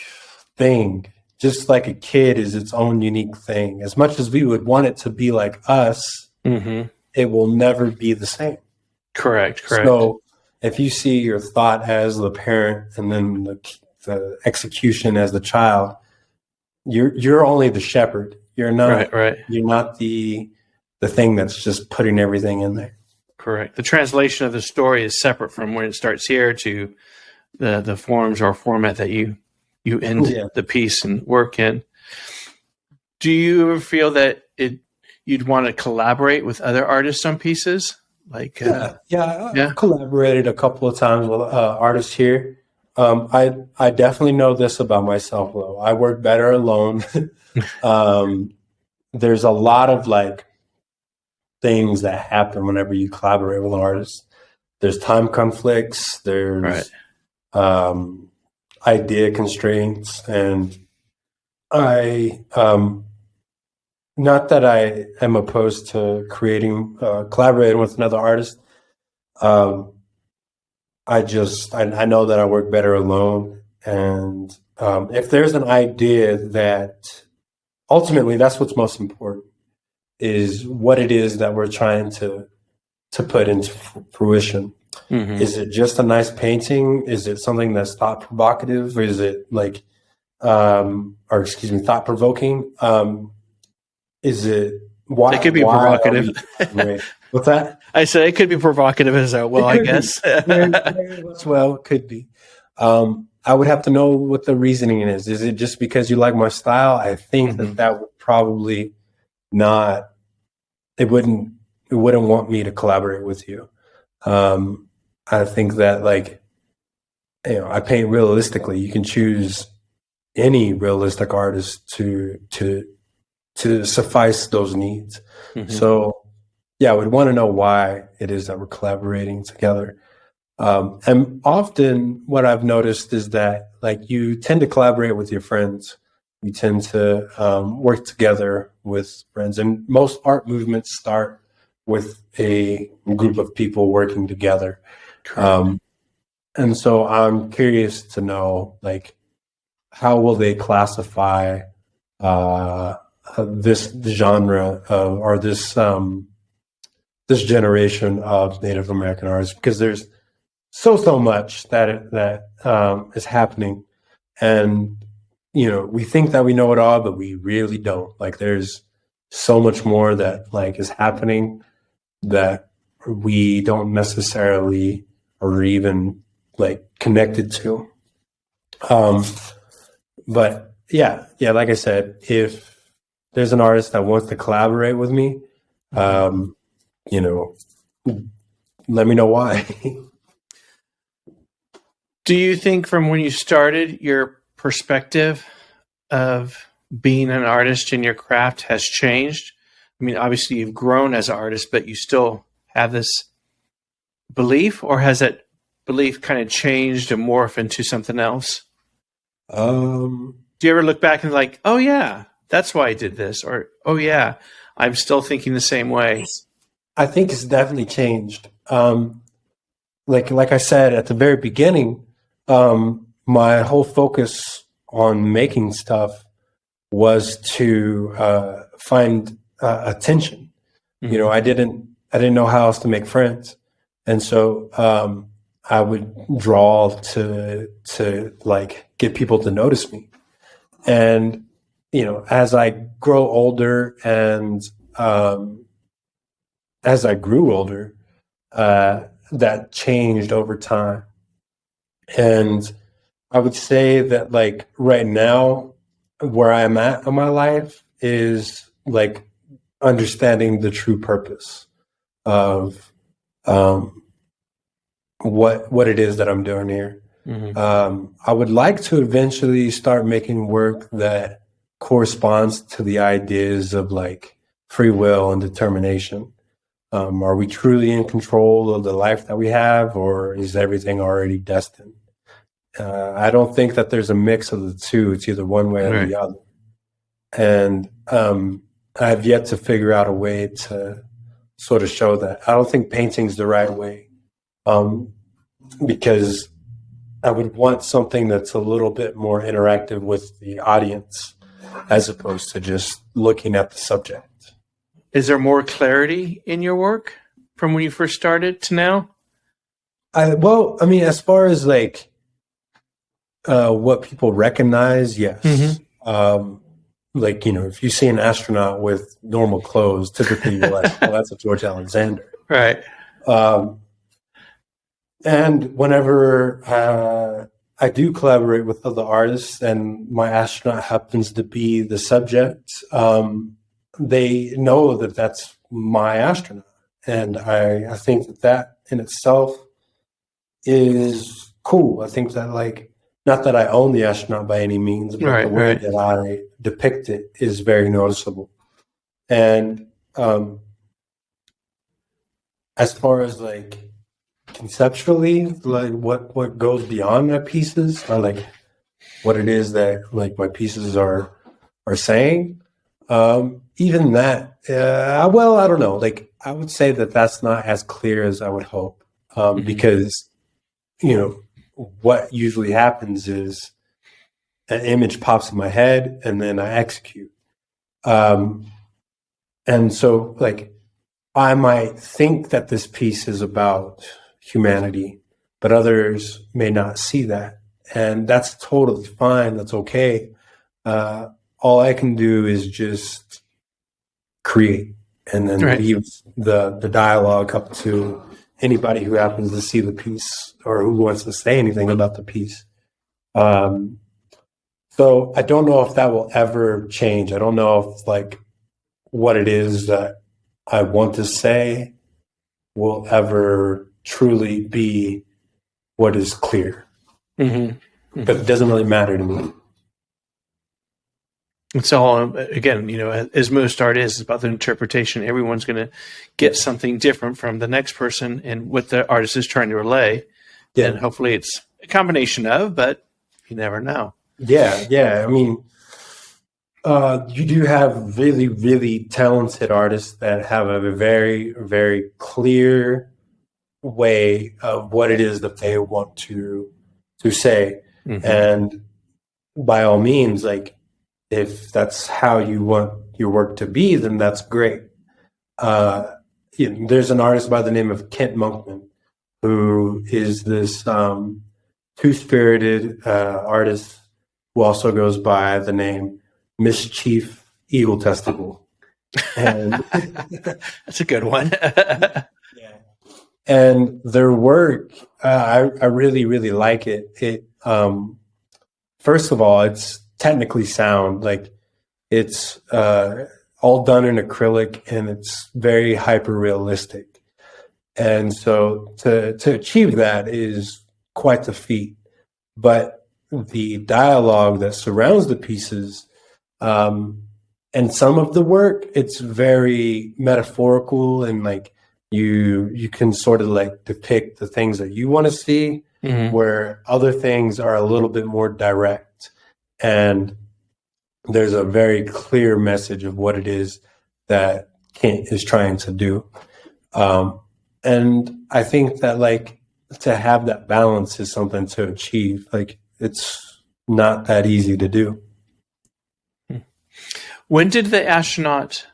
S2: thing. just like a kid is its own unique thing. As much as we would want it to be like us, it will never be the same.
S1: Correct.
S2: So if you see your thought as the parent and then the execution as the child, you're only the shepherd. You're not You're not the thing that's just putting everything in there.
S1: Correct. The translation of the story is separate from when it starts here to the forms or format that you end the piece and work in. Do you ever feel that you'd want to collaborate with other artists on pieces? Like
S2: I've collaborated a couple of times with artists here. I definitely know this about myself though. I work better alone. There's a lot of like things that happen whenever you collaborate with artists. There's time conflicts, there's idea constraints, and I not that I am opposed to collaborating with another artist. I know that I work better alone, and if there's an idea that ultimately that's what's most important, is what it is that we're trying to put into fruition. Is it just a nice painting? Is it something that's thought provocative? Or is it like, thought provoking? Is it why?
S1: It could be provocative.
S2: What's that?
S1: I said it could be provocative as well. I guess.
S2: Well, it could be. I would have to know what the reasoning is. Is it just because you like my style? I think that would probably not. It wouldn't want me to collaborate with you. I think that I paint realistically. You can choose any realistic artist to suffice those needs. So I would want to know why it is that we're collaborating together. And often what I've noticed is that you tend to collaborate with your friends. You tend to work together with friends, and most art movements start with a group of people working together. And so I'm curious to know, how will they classify this genre or this generation of Native American artists? Because there's so much that is happening, and we think that we know it all, but we really don't. There's so much more that is happening that we don't necessarily or even connected to. But like I said, if there's an artist that wants to collaborate with me, let me know why.
S1: Do you think from when you started, your perspective of being an artist in your craft has changed? I mean, obviously you've grown as an artist, but you still have this belief, or has that belief kind of changed and morphed into something else? Do you ever look back and oh yeah, that's why I did this, or oh yeah, I'm still thinking the same way?
S2: I think it's definitely changed. Like I said at the very beginning, my whole focus on making stuff was to find attention. I didn't know how else to make friends, and so I would draw to get people to notice me. And as I grow older and as I grew older, that changed over time. And I would say that right now, where I'm at in my life is understanding the true purpose of what it is that I'm doing here. I would like to eventually start making work that corresponds to the ideas of free will and determination. Are we truly in control of the life that we have, or is everything already destined? I don't think that there's a mix of the two. It's either one way or the other. And I have yet to figure out a way to sort of show that. I don't think painting's the right way, because I would want something that's a little bit more interactive with the audience as opposed to just looking at the subject.
S1: Is there more clarity in your work from when you first started to now?
S2: As far as like what people recognize, yes.
S1: Mm-hmm.
S2: Like, if you see an astronaut with normal clothes, typically you're like, oh, that's a George Alexander.
S1: Right.
S2: And whenever I do collaborate with other artists and my astronaut happens to be the subject, they know that that's my astronaut. And I think that in itself is cool. I think that, like, not that I own the astronaut by any means, but the way that I depict it is very noticeable. And as far as like conceptually, like what goes beyond my pieces, or like what it is that like my pieces are saying, even that, I don't know. Like, I would say that that's not as clear as I would hope, because what usually happens is an image pops in my head and then I execute. And so, like, I might think that this piece is about humanity, but others may not see that. And that's totally fine. That's okay. All I can do is just create and then leave the dialogue up to anybody who happens to see the piece or who wants to say anything about the piece. So I don't know if that will ever change. I don't know if like what it is that I want to say will ever truly be what is clear. Mm-hmm. But it doesn't really matter to me.
S1: It's all, again, as most art is about the interpretation. Everyone's going to get something different from the next person and what the artist is trying to relay. Yeah. And hopefully it's a combination of, but you never know.
S2: Yeah. I mean, you do have really, really talented artists that have a very, very clear way of what it is that they want to say. Mm-hmm. And by all means, like, if that's how you want your work to be, then that's great. There's an artist by the name of Kent Monkman, who is this two-spirited artist who also goes by the name Mischief Eagle Testicle. And
S1: that's a good one.
S2: Yeah. And their work, I really, really like it. It first of all, it's technically sound. Like, it's all done in acrylic and it's very hyper realistic. And so to achieve that is quite the feat. But the dialogue that surrounds the pieces, and some of the work, it's very metaphorical, and like you can sort of like depict the things that you want to see, mm-hmm. where other things are a little bit more direct. And there's a very clear message of what it is that Kent is trying to do. And I think that, like, to have that balance is something to achieve. Like, it's not that easy to do.
S1: When did the astronaut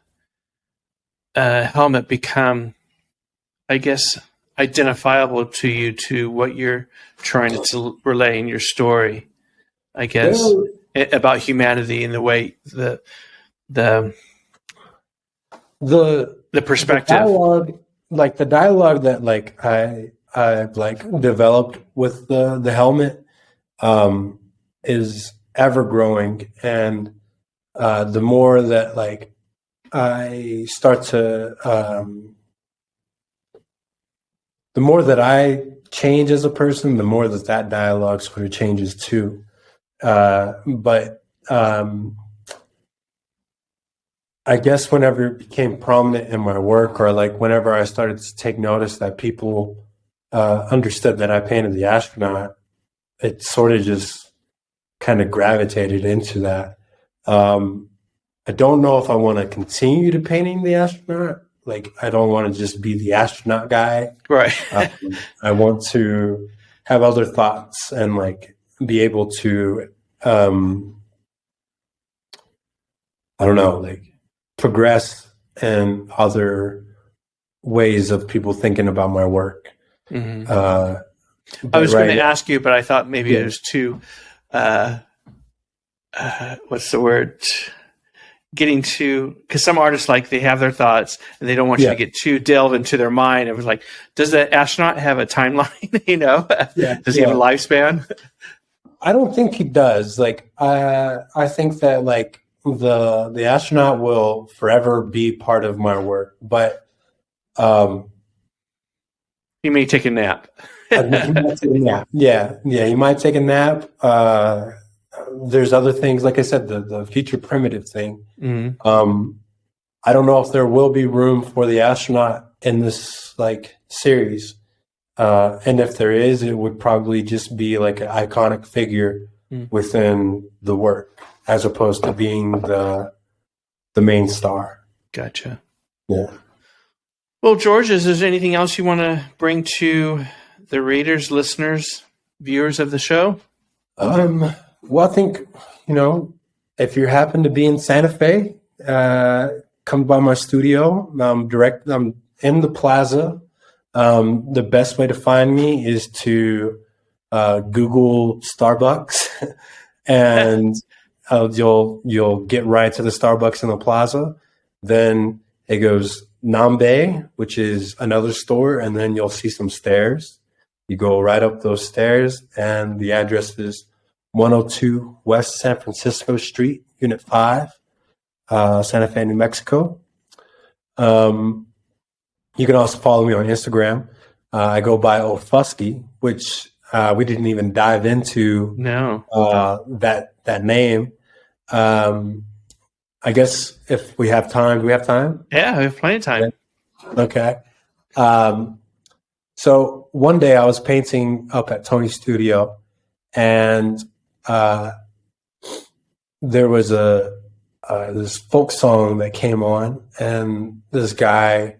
S1: helmet become, I guess, identifiable to you, to what you're trying to relay in your story, I guess, about humanity and the way the perspective,
S2: the dialogue that like I like developed with the helmet is ever growing, and the more that like I start to the more that I change as a person, the more that dialogue sort of changes too. But I guess whenever it became prominent in my work, or like whenever I started to take notice that people understood that I painted the astronaut, it sort of just kind of gravitated into that. I don't know if I want to continue to painting the astronaut. Like, I don't want to just be the astronaut guy.
S1: Right.
S2: I want to have other thoughts and like be able to, I don't know, like progress in other ways of people thinking about my work.
S1: Mm-hmm.
S2: I
S1: was going to ask you, but I thought maybe it was too, what's the word? Getting too, because some artists, like, they have their thoughts and they don't want you to get too delved into their mind. It was like, does the astronaut have a timeline? You know, does he have a lifespan?
S2: I don't think he does. Like, I think that like the astronaut will forever be part of my work, but
S1: he may take a nap.
S2: he might take a nap. Yeah, he might take a nap. There's other things, like I said, the future primitive thing.
S1: Mm-hmm.
S2: I don't know if there will be room for the astronaut in this like series, and if there is, it would probably just be like an iconic figure within the work, as opposed to being the main star.
S1: Gotcha.
S2: Yeah.
S1: Well, George, is there anything else you want to bring to the readers, listeners, viewers of the show?
S2: Well, I think, if you happen to be in Santa Fe, come by my studio. I'm in the plaza. The best way to find me is to Google Starbucks, and you'll get right to the Starbucks in the plaza. Then it goes Nambe, which is another store, and then you'll see some stairs. You go right up those stairs, and the address is 102 West San Francisco Street, Unit 5, Santa Fe, New Mexico. You can also follow me on Instagram. I go by Ofusky, which we didn't even dive into.
S1: No.
S2: That name. I guess if we have time, do we have time?
S1: Yeah, we have plenty of time.
S2: Okay. So one day I was painting up at Tony's studio, and there was this folk song that came on, and this guy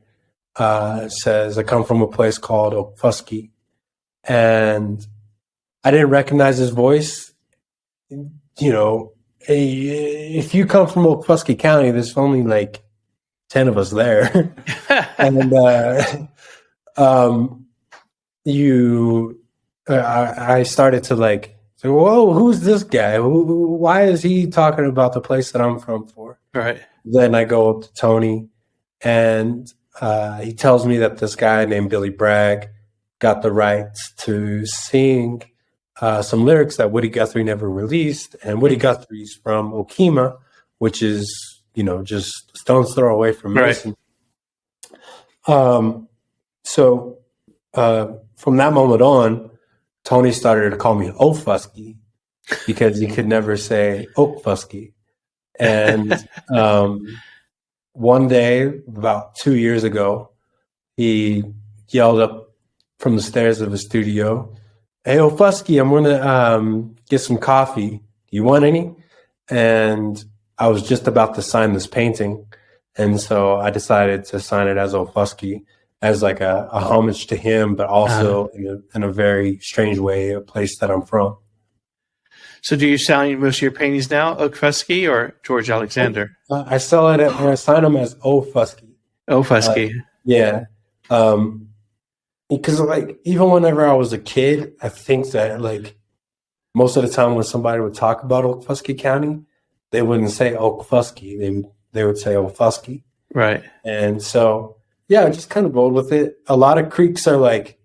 S2: says, "I come from a place called Ofusky," and I didn't recognize his voice. If you come from Muskogee County, there's only like 10 of us there. And I started to like say, whoa, who's this guy? Why is he talking about the place that I'm from for?
S1: Right.
S2: Then I go up to Tony, and he tells me that this guy named Billy Bragg got the rights to sing some lyrics that Woody Guthrie never released. And Woody Guthrie's from Okima, which is, just stone's throw away from Mason. Right. So from that moment on, Tony started to call me Ofusky because he could never say Okfusky. And one day, about 2 years ago, he yelled up from the stairs of his studio, "Hey, Ofusky, I'm going to get some coffee. Do you want any?" And I was just about to sign this painting. And so I decided to sign it as Ofusky, as like a homage to him, but also in a very strange way, a place that I'm from.
S1: So do you sign most of your paintings now, Okfusky or George Alexander?
S2: I sell it, I sign them as Ofusky.
S1: Ofusky.
S2: Yeah. Because like, even whenever I was a kid, I think that like most of the time when somebody would talk about Okfusky County, they wouldn't say Okfusky. They would say Ofusky.
S1: Right.
S2: And so, yeah, I just kind of rolled with it. A lot of creeks are like,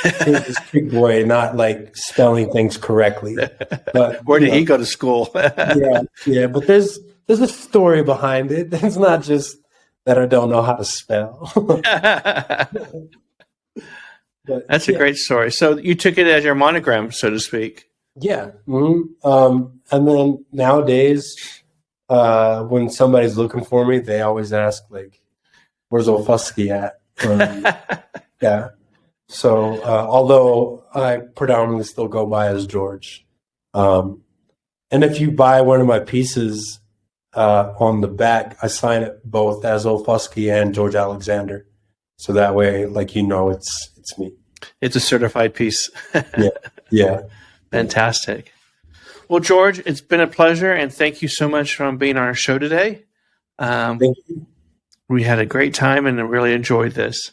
S2: this Creek boy not like spelling things correctly. But
S1: where did he go to school?
S2: yeah. But there's a story behind it. It's not just that I don't know how to spell. But,
S1: that's a great story. So you took it as your monogram, so to speak.
S2: Yeah. Mm-hmm. And then nowadays, when somebody's looking for me, they always ask like, "Where's Ofusky at?" Yeah. So, although I predominantly still go by as George, and if you buy one of my pieces on the back, I sign it both as Ofusky and George Alexander, so that way, like it's me.
S1: It's a certified piece.
S2: Yeah, yeah.
S1: Fantastic. Well, George, it's been a pleasure, and thank you so much for being on our show today.
S2: Thank you.
S1: We had a great time and I really enjoyed this.